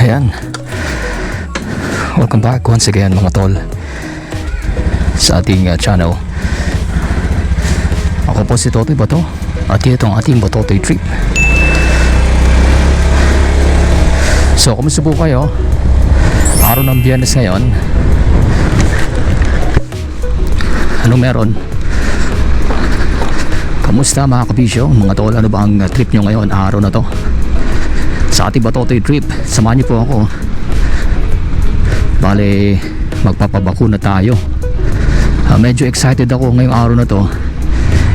Ayan, welcome back once again mga tol sa ating channel. Ako po si Totoy Bato at ito ang ating Batotoy Trip. So kumusta po kayo? Araw ng Biyernes ngayon. Anong meron? Kamusta mga kabisyo? Mga tol, ano ba ang trip nyo ngayon araw na to? Sa ating Batotoy Trip, samahan niyo po ako. Bale, magpapabakuna tayo. Medyo excited ako ngayong araw na to.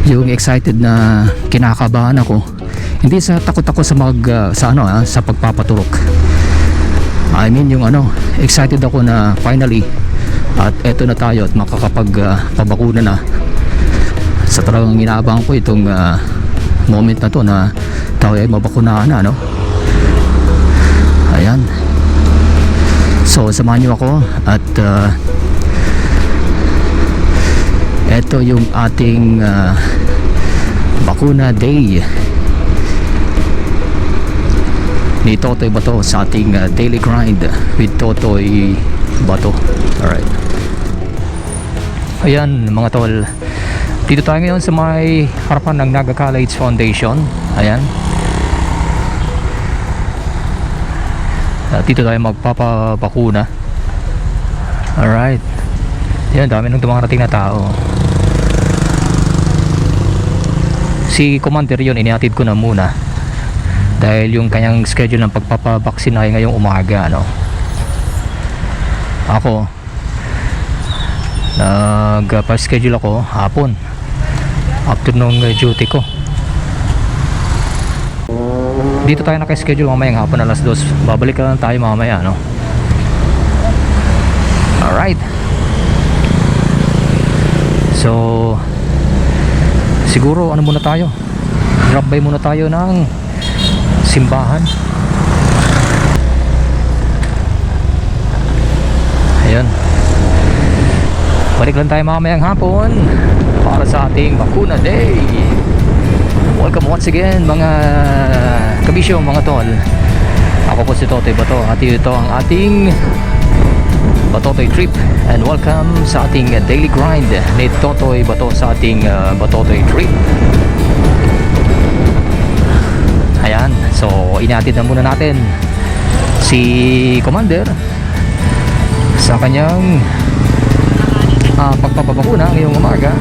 Yung excited na kinakabahan ako, hindi sa takot ako sa pagpapaturok. I mean yung excited ako na finally at eto na tayo at makakapagpabakuna na. Sa talagang inaabangan ko itong moment na to na tayo ay mabakunahan na, Ayan. So samahan niyo ako at ito yung ating bakuna day ni Totoy Bato sa ating daily grind with Totoy Bato. Alright. Ayan mga tol, dito tayo ngayon sa may harapan ng Naga College Foundation. Ayan. Dito tayo magpapabakuna. Alright. Yan, dami nang dumarating na tao. Si Commander yun, inihatid ko na muna dahil yung kanyang schedule ng pagpapabaksin ay ngayong umaga, Ako nagpa-schedule ako hapon, afternoon duty ko. Dito tayo naka-schedule mamayang hapon alas 2. Babalik lang tayo mamaya, Alright. So siguro muna tayo, drop by muna tayo ng simbahan. Ayan, balik lang tayo mamayang hapon para sa ating bakuna day. Welcome once again mga kabisyo, mga tol. Ako po si Totoy Bato at ito ang ating Batotoy Trip, and welcome sa ating daily grind ni Totoy Bato sa ating Batotoy Trip. Ayan, so inatid na muna natin si Commander sa kanyang pagpapabakuna ngayong umaga.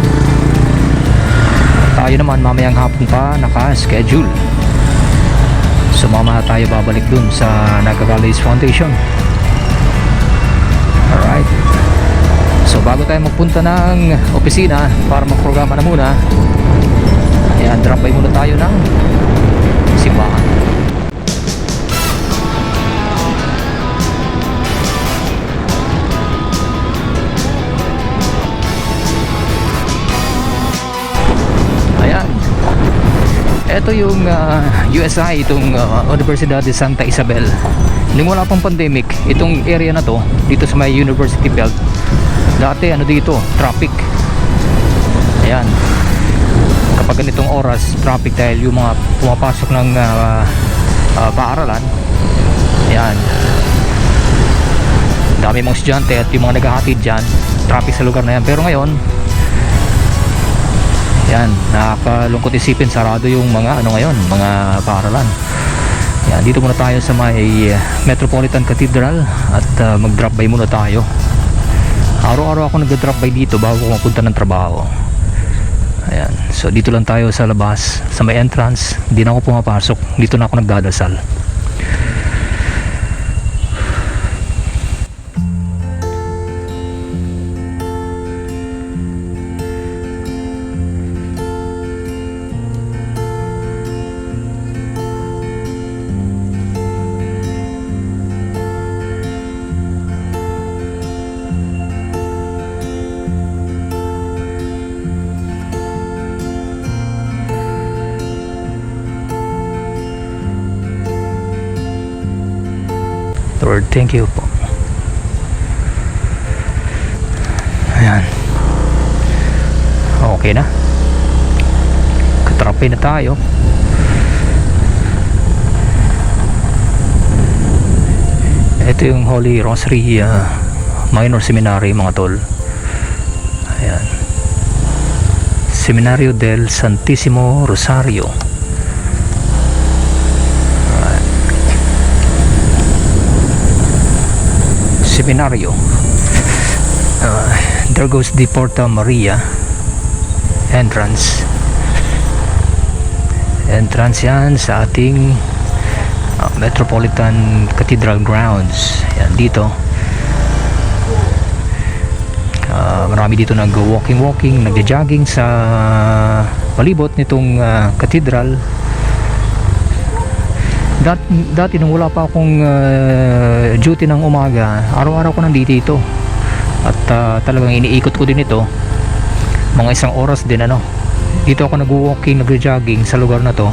Tayo naman mamayang hapon pa naka-schedule. Sumama tayo, babalik dun sa Naga College Foundation. Alright. So bago tayo magpunta ng opisina para magprograma na muna, ayan, drop by muna tayo ng simbahan. Ayan, ito yung USI, itong Universidad de Santa Isabel. Nung wala pang pandemic, itong area na to dito sa may University Belt, dati dito, traffic. Ayan, kapag ganitong oras, traffic dahil yung mga pumapasok ng paaralan. Ayan, dami mong estudyante at yung mga naghahatid dyan, traffic sa lugar na yan. Pero ngayon, yan, nakakalungkot isipin, sarado yung mga ngayon, mga paaralan. Yan, dito muna tayo sa may Metropolitan Cathedral at mag-drop by muna tayo. Araw-araw ako nag-drop by dito bago ako mapunta ng trabaho. Ayan, so dito lang tayo sa labas, sa may entrance. Hindi na ako pumapasok, dito na ako nagdadasal. Lord, thank you po. Ayan, okay na, katrapay na tayo. Ito yung Holy Rosary Minor Seminary mga tol. Ayan, Seminario del Santissimo Rosario. Seminario. There goes the Porta Maria entrance yan sa ating Metropolitan Cathedral grounds. Yan dito, marami dito nag-walking, nagja-jogging sa palibot nitong cathedral. Dati nung wala pa akong duty ng umaga, araw-araw ko nandito at talagang iniikot ko din ito mga isang oras din dito ako nag-walking, nag-jogging sa lugar na to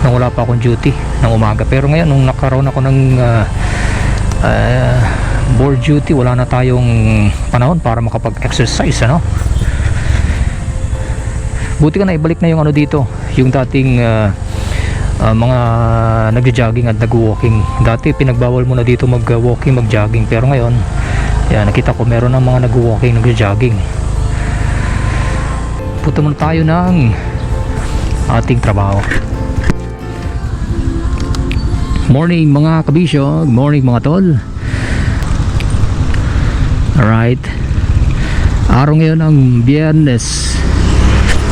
nung wala pa akong duty ng umaga. Pero ngayon nung nakaroon ako ng board duty, wala na tayong panahon para makapag-exercise buti ka na ibalik na yung dito, yung dating mga nag-jogging at nag-walking. Dati pinagbawal mo na dito mag-walking, mag-jogging, pero ngayon yan, nakita ko meron ng mga nag-walking, nag-jogging. Punta muna tayo ng ating trabaho. Morning mga kabisyo, good morning mga tol. Alright, araw ngayon ng Biyernes,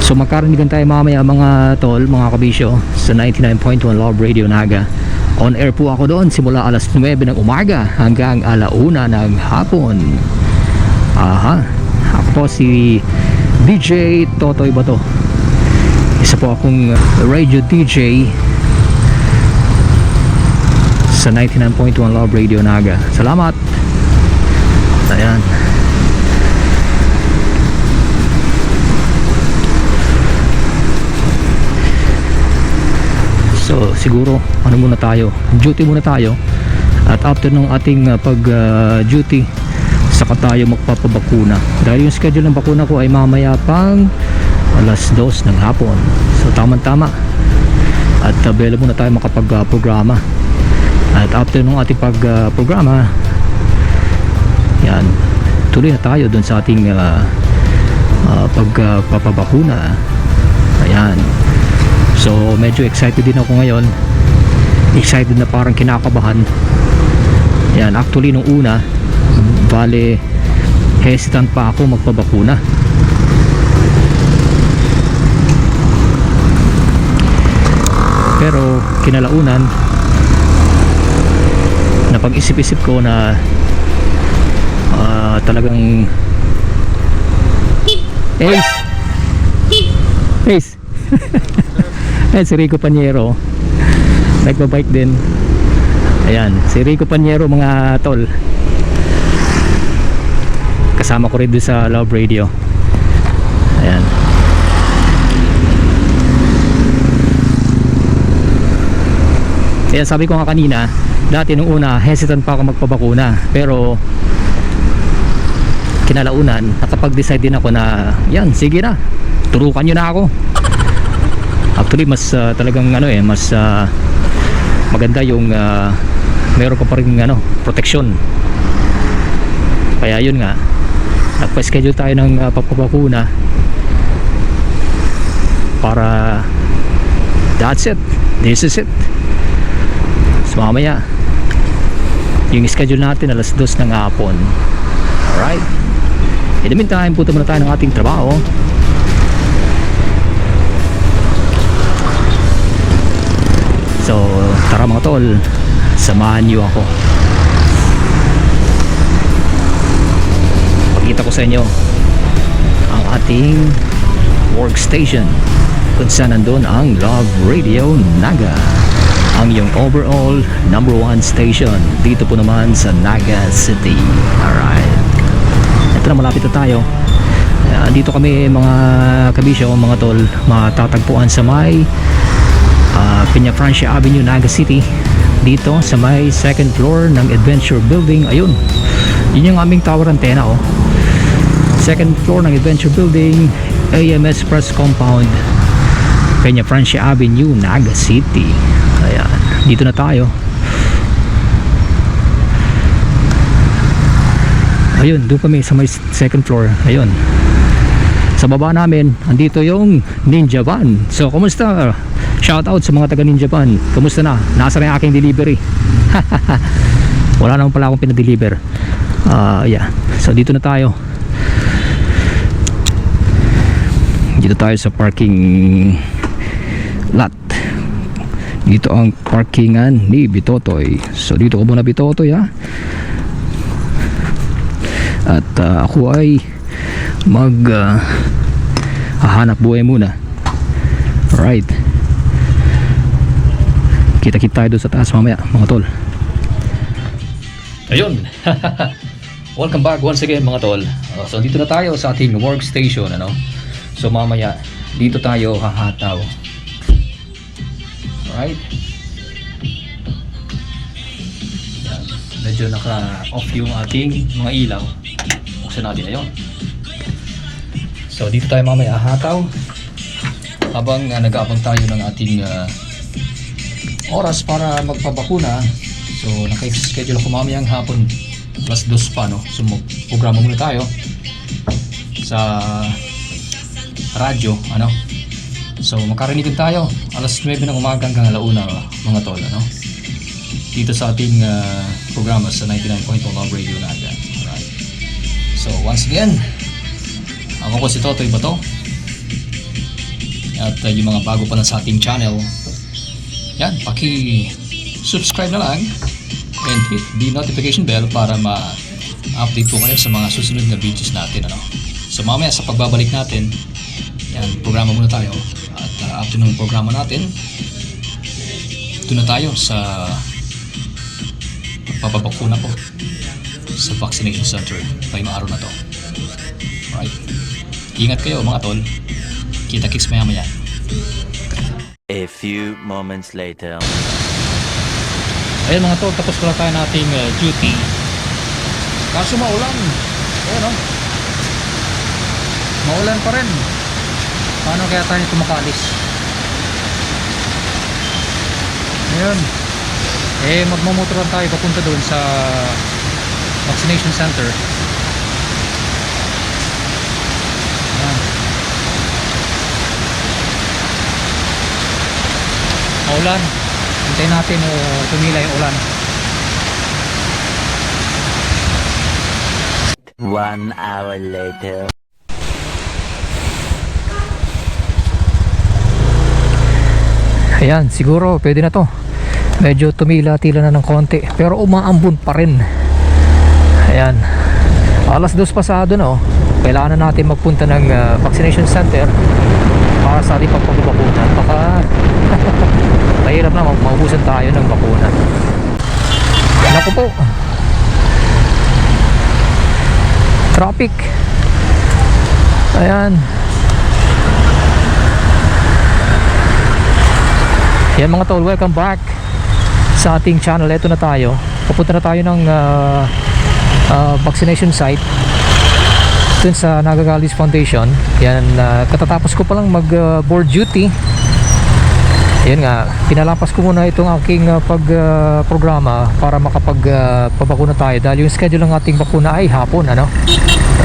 so magkarinigan tayo mamaya mga tol, mga kabisyo, sa 99.1 Love Radio Naga. On air po ako doon simula alas 9 ng umaga hanggang 1:00 ng hapon. Ako po si DJ Totoy Bato. Isa po akong radio DJ sa 99.1 Love Radio Naga. Salamat. Ayan. So siguro muna tayo, duty muna tayo, at after ng ating pag duty saka tayo magpapabakuna, dahil yung schedule ng bakuna ko ay mamaya pang alas 2 ng hapon. So tamang tama at available na tayo makapag-programa. At after ng ating pag-programa, yan, tuloy na tayo dun sa ating pagpapabakuna. Ayan. So medyo excited din ako ngayon, excited na parang kinakabahan. Yan, actually nung una bale hesitant pa ako magpabakuna, pero kinalaunan napag-isip-isip ko na talagang Ace Ayan, si Rico Paniero nagbabike din. Ayan, si Rico Paniero mga tol, kasama ko rin doon sa Love Radio. Ayan. Kaya sabi ko nga kanina, dati nung una hesitant pa ako magpabakuna, pero kinalaunan nakapag-decide din ako na yan, sige na, turukan nyo na ako. Actually mas talagang mas maganda yung meron ka pa rin protection. Kaya yun nga, nagpa-schedule tayo ng papabakuna para that's it, this is it. So mamaya yung schedule natin alas 2 ng hapon. Alright, in the meantime punta muna tayo ng ating trabaho. So tara mga tol, samahan niyo ako. Pakita ko sa inyo ang ating workstation kung saan nandun ang Love Radio Naga, ang yung overall #1 station dito po naman sa Naga City. Alright, ito na, malapit na tayo. Dito kami mga kabisyo, mga tol, matatagpuan sa may Peña Francia Avenue, Naga City, dito sa may second floor ng Adventure Building. Ayun, yun yung aming tower antenna, second floor ng Adventure Building, AMS Press Compound, Peña Francia Avenue, Naga City. Ayan, dito na tayo. Ayun, doon kami sa may second floor. Ayun. Sa baba namin, andito yung Ninja Van. So, kumusta? Shout out sa mga taga Ninja Van. Kumusta na? Nasa na yung aking delivery. Wala naman pala akong pinadeliver. Yeah. So, dito na tayo. Dito tayo sa parking lot. Dito ang parkingan ni Bitotoy. So, dito ko muna Bitotoy, ha. At ako ay hahanap buhay muna. Alright. Kita-kita tayo doon sa taas mamaya, mga tol. Ayun. Welcome back once again, mga tol. So dito na tayo sa ating workstation, ano. So mamaya dito tayo hahataw. Alright. Yan. Medyo naka-off yung ating mga ilaw. Buksan natin na yun. So dito tayo mamaya hahataw habang nag-aabang tayo ng ating oras para magpabakuna. So naka-schedule ako mamayang hapon +2 pa, no? So programa muna tayo sa radyo, ano? So makarinig tayo alas 9 ng umaga hanggang 1:00, mga tol, ano? Dito sa ating programa sa 99.1 Love Radio natin. Alright. So once again, ako po si Totoy Bato. At yung mga bago pa na sa ating channel, yan, paki-subscribe na lang and hit the notification bell para ma-update po kayo sa mga susunod na videos natin, ano. So mamaya sa pagbabalik natin, yan, programa muna tayo. At after ng programa natin, doon na tayo sa papabakuna po sa vaccination center ngayong araw na to. Right. Ingat kayo, mga tol. Kita-kits maya-maya. A few moments later. Ayan, mga tol, tapos pala tayo nating duty. Kaso maulan. Ayan, no? Maulan pa rin. Paano kaya tayo kumakalis? Ayan. Magmamotoran tayo papunta doon sa vaccination center. Ulan, hintayin natin tumila yung ulan. 1 hour later. Ayan, siguro pwede na to. Medyo tumila-tila na ng konti, pero umaambon pa rin. Ayan, alas 2 pasado na, oh. Kailangan na natin magpunta ng vaccination center para sa ating pagpapabakunan. Baka mahirap na maubusan tayo ng bakuna. Naku po, traffic. Ayan. Yan, mga tol, welcome back sa ating channel. Ito na tayo. Papunta na tayo ng vaccination site dun sa Nagagalis Foundation. Yan, katatapos ko palang mag board duty. Ayun nga, pinalapas ko muna itong aking programa para makapagpabakuna tayo dahil yung schedule ng ating bakuna ay hapon, ano?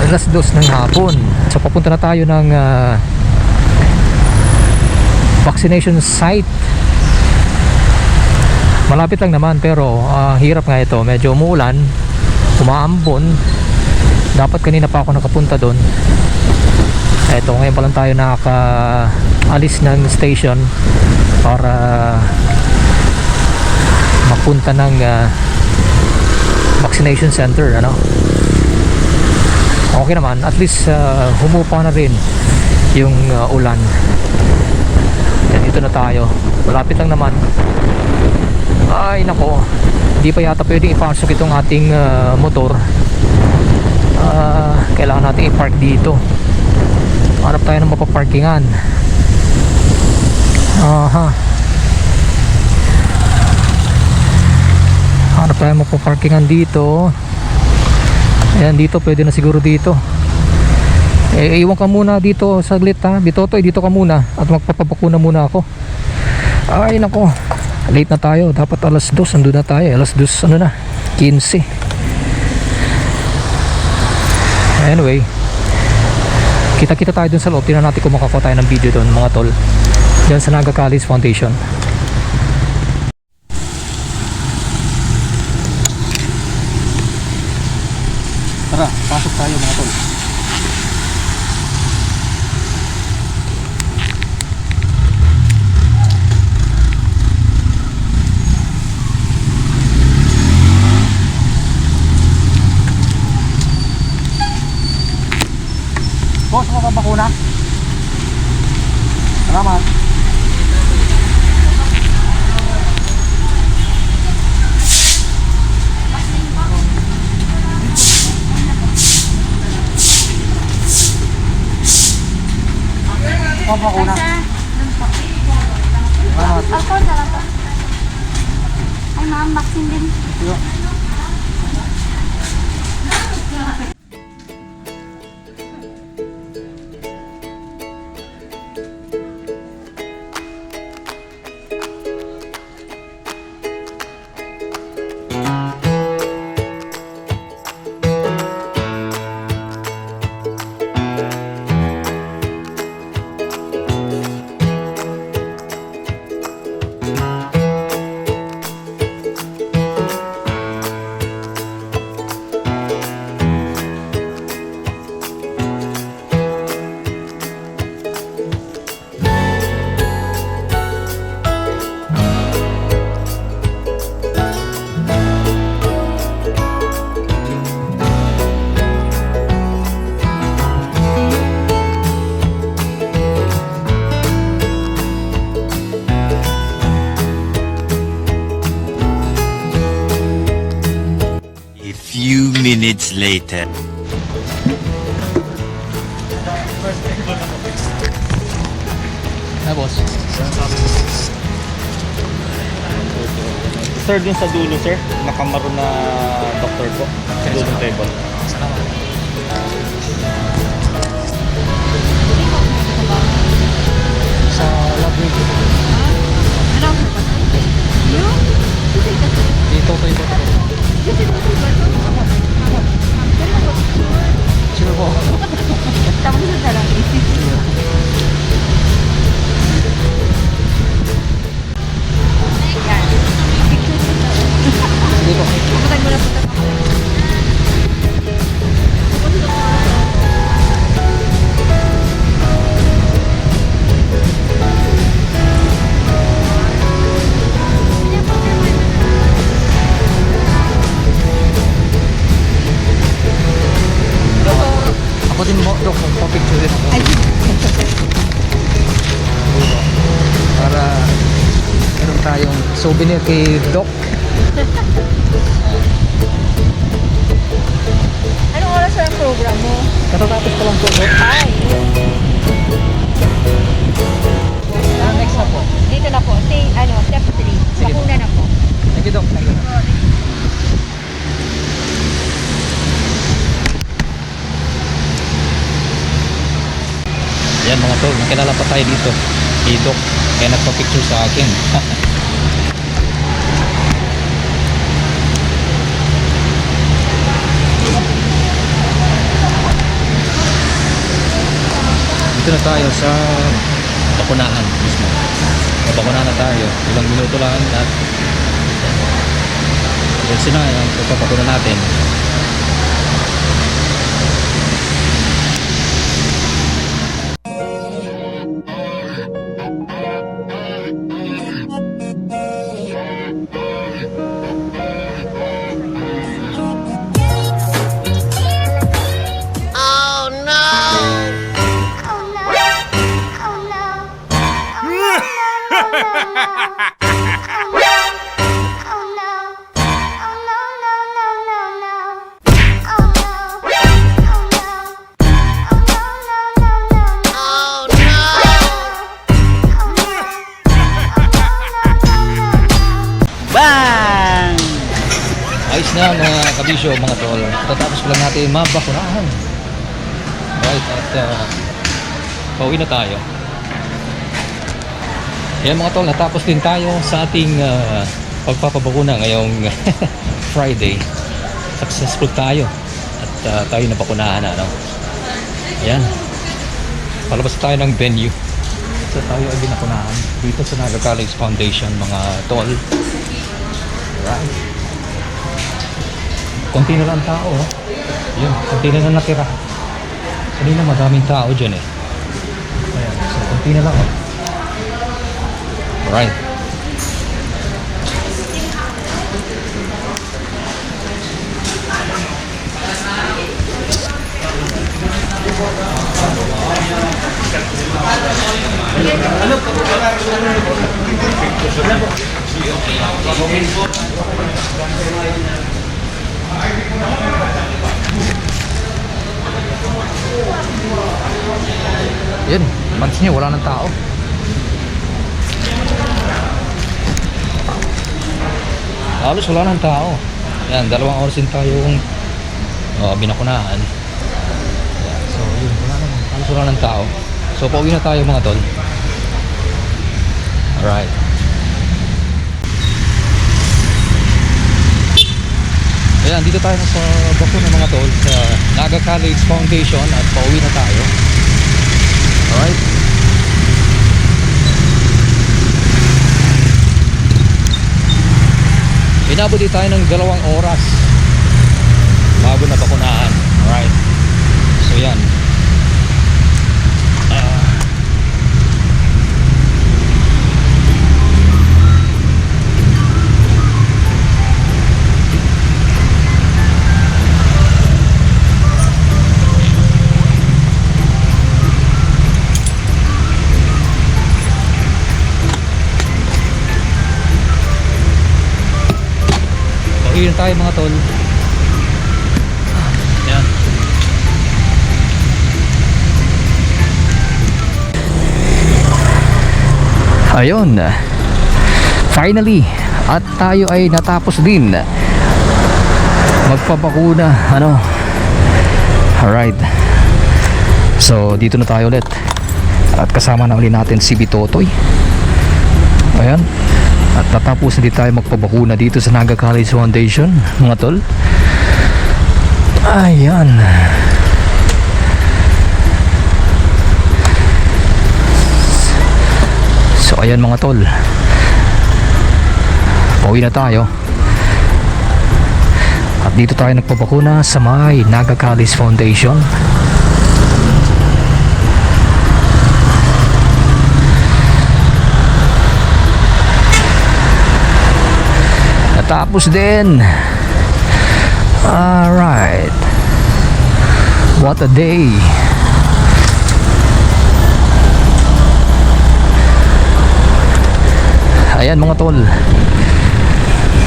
Alas 2 ng hapon. So papunta na tayo ng vaccination site. Malapit lang naman, pero hirap nga ito. Medyo umuulan, umaambon. Dapat kanina pa ako nakapunta doon. Eto, ngayon pa lang tayo nakaalis ng station para mapunta ng vaccination center, ano. Okay naman, at least humupa na rin yung ulan. Yan, dito na tayo. Malapit lang naman. Ay nako, hindi pa yata pwedeng ipasok itong ating motor. Kailangan natin i-park dito. Hanap tayo ng mapaparkingan. Hanap tayo mapaparkingan dito. Ayan, dito pwede na siguro dito. Iwan ka muna dito saglit, ha Bitotoy, dito ka muna at magpapabakuna muna ako. Ay nako, late na tayo. Dapat alas 2 andun na tayo. Alas 2 ano na, 15. Anyway, kita-kita tayo dun sa loob. Tingnan natin kung makakuha tayo ng video dun mga tol, dyan sa Naga College Foundation. Tara, pasok tayo mga tol. Boss, makabakuna? Salamat. Makabakuna? Salamat. Ako, salamat. Ay, ma'am, vaccine din. Yo. A few minutes later. Na boss. Sir, dun sa dulo, sir. Nakamaro na doktor po. Sa dulo table. Salamat. Sa lobby. Dito ko ito. Sure po. Tapos sa talaga. Sige po. Puputag mo na po. Ako din mo, Dok, magpa-picture din ako. Para meron tayong souvenir kay Doc. Anong oras ang program mo? Katatapos ko lang po, Doc. Ay, Next na po. dito na po. Step 3. Sige po. Bakuna na po. Thank you, Doc. Thank you. Yan mga tol, nakilala pa tayo dito kay Doc, kaya nagpa-picture sa akin. Dito na tayo sa bakunahan mismo. Bakunahan na tayo, ilang minuto lang at yan na ang pagpapakuna natin. Bang! Ayos na mga kabisyo, mga tol. Tatapos ko lang natin mabakunahan. Right, at pauwi na tayo. Kaya mga tol, natapos din tayo sa ating pagpapabakuna ngayong Friday. Successful tayo. At tayo napakunahan na, ano. Ayan. Palabas tayo ng venue. So tayo ay binakunahan dito sa Naga College Foundation, mga tol. Alright. Konti na lang tao, oh. Yun, konti na lang natira. Kanina madaming tao dyan eh. Ayan, so konti na lang, oh. Alright. Yan, months niya wala ng tao. Halos wala ng tao. Yan, 2 oras din tayong binakunahan. Yan, so yun, halos wala ng tao. So pauwi na tayo mga tol. Alright. Ayan, dito tayo sa bakuna mga tol, sa Naga College Foundation, at pauwi na tayo. Alright. Inabot din tayo ng 2 oras bago na bakunahan. Alright. So yan. Pauwi na tayo mga tol. Yan. Ayun. Finally, at tayo ay natapos din magpapakuna, ano. Alright. So dito na tayo ulit. At kasama na ulit natin si Bitotoy. Ayan. At tatapos na din tayo magpabakuna dito sa Naga College Foundation, mga tol. Ayan. So ayan mga tol, pauwi na tayo. At dito tayo nagpabakuna sa may Naga College Foundation. Natapos din. Alright. What a day. Ayan mga tol.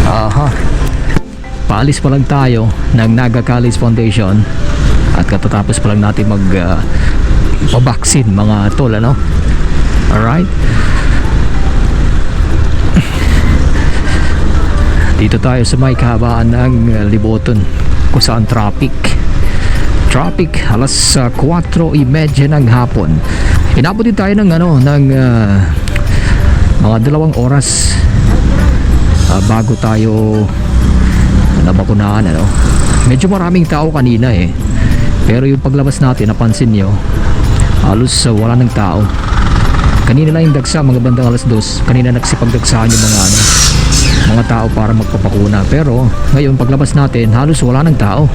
Aha. Paalis pa lang tayo ng Naga College Foundation. At katatapos pa lang natin pabaksin mga tol, ano. Alright. Dito tayo sa may kahabaan ng Liboton, kung saan traffic alas 4:30 ng hapon. Inabot din tayo ng mga 2 oras bago tayo nabakunahan, ano. Medyo maraming tao kanina eh, pero yung paglabas natin, napansin nyo, halos wala ng tao. Kanina lang yung dagsa, mga bandang alas 2. Kanina nagsipagdagsahan yung mga tao para magpapakuna. Pero ngayon paglabas natin, halos wala ng tao.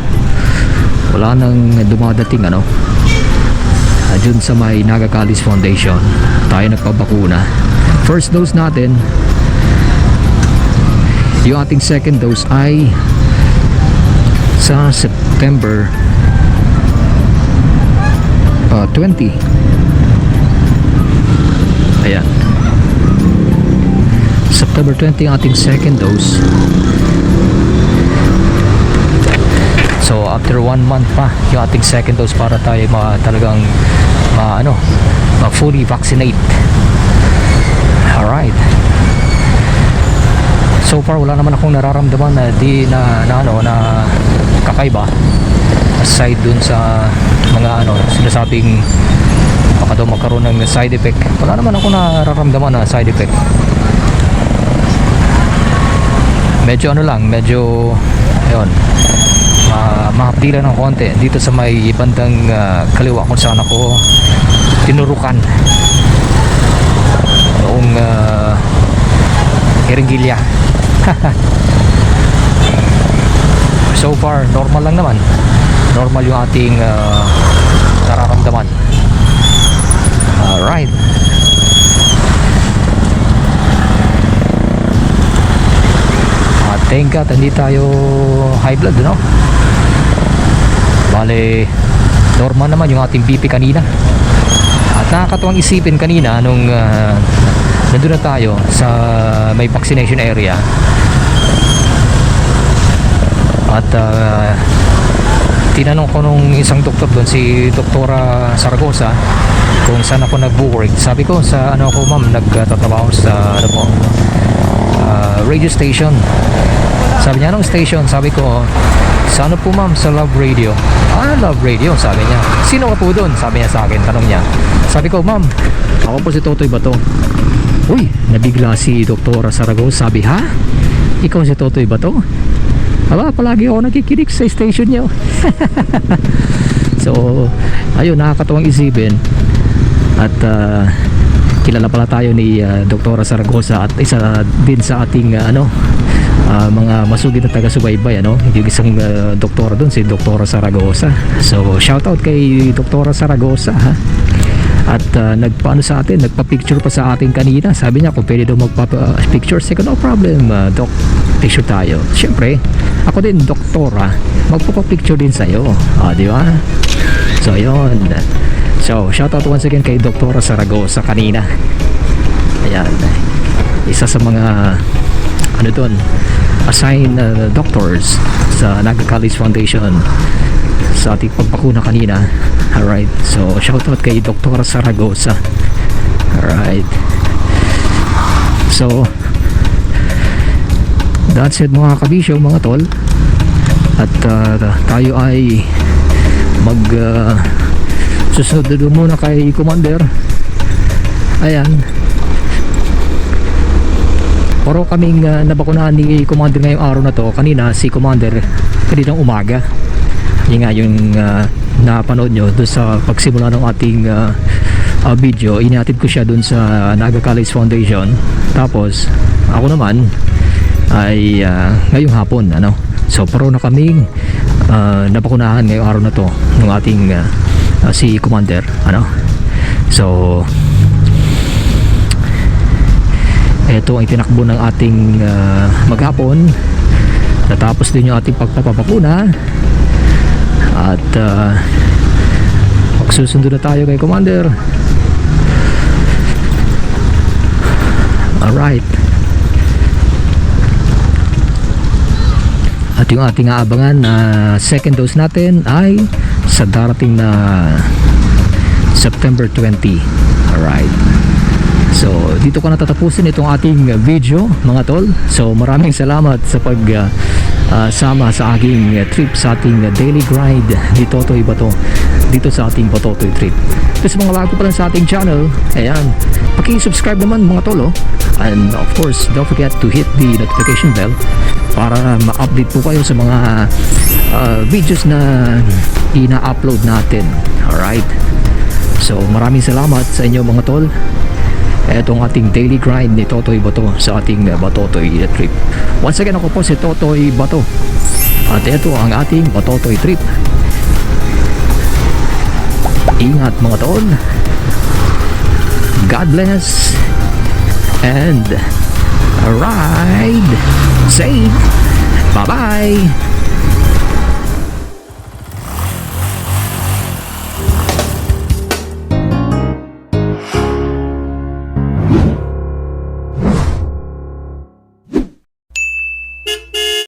Wala nang dumadating, ano. Dun sa may Naga College Foundation tayo nagpapakuna. First dose natin, yung ating second dose ay sa September 20. Ayan, September 20 ang ating second dose. So after 1 month pa yung ating second dose para tayo talagang fully vaccinate. Alright. So far wala naman akong nararamdaman na kakaiba, aside dun sa mga sinasabing baka daw magkaroon ng side effect. Wala naman ako nararamdaman na side effect. Medyo medyo ayun, dila ng konti dito sa may bandang kaliwa kung saan ako tinurukan noong Eringilya. So far normal lang naman, normal yung ating nararamdaman. Alright, thank God hindi tayo high blood, no? Bale normal naman yung ating BP kanina. At nakakatuwang isipin kanina nung nandun na tayo sa may vaccination area at tinanong ko nung isang doktor doon, si Doktora Saragosa, kung saan ako nag-work. Sabi ko sa ano ako ma'am, nagtatrabaho sa ano po, radio station. Sabi niya, anong station? Sabi ko, sa ano po ma'am, sa Love Radio. Love Radio, sabi niya. Sino ka po doon? Sabi niya sa akin, tanong niya. Sabi ko, ma'am, ako po si Totoy Bato. Uy, nabigla si Doktora Saragosa. Sabi, ha? Ikaw si Totoy Bato? Aba, palagi ako nakikinig sa station niyo. So, ayun, nakakatuwang isipin. At kilala pala tayo ni Doktora Saragosa at isa din sa ating mga masugid na taga-subaybay, yung isang doktora doon, si Doktora Saragosa. So, shoutout kay Doktora Saragosa, ha? At nagpaano sa atin, nagpa-picture pa sa atin kanina. Sabi niya kung pwede daw magpa-picture. Sige, no problem, Doc, picture tayo. Siyempre, ako din doktora, magpapa-picture din sa'yo, di ba? So yun, so shoutout once again kay Doktora Saragosa kanina. Ayan, isa sa mga ano doon, assigned doctors sa Naga College Foundation sa ating pagpakuna kanina. Alright, so shoutout kay Doktora Saragosa. Alright, so that's it mga kabisyo, mga tol. At tayo ay susunod muna kay Commander. Ayan, puro kaming nabakunahan ni Commander ngayong araw na to. Kanina si Commander, kaninang umaga. Yun nga yung napanood nyo doon sa pagsimula ng ating video. Inihatid ko siya doon sa Naga College Foundation. Tapos ako naman ay ngayong hapon, so paro na kaming nabakunahan ngayong araw na to ng ating si Commander, so ito ang itinakbo ng ating maghapon. Natapos din yung ating pagpapabakuna at magsusundo na tayo kay Commander. Alright, at yung ating aabangan na second dose natin ay sa darating na September 20. Alright, so dito ko na tatapusin itong ating video, mga tol. So maraming salamat sa pag sama sa aking trip, sa ating daily grind ni Totoy Bato dito sa ating Batotoy trip. Kasi mga bago pa lang sa ating channel, ayan, paki-subscribe naman mga tol, and of course don't forget to hit the notification bell para ma-update po kayo sa mga videos na ina-upload natin. Alright, so maraming salamat sa inyo mga tol. Etong ating daily grind ni Totoy Bato sa ating Batotoy trip. Once again, ako po si Totoy Bato at ito ang ating Batotoy trip. Ingat mga tol, God bless, and ride safe. Bye bye.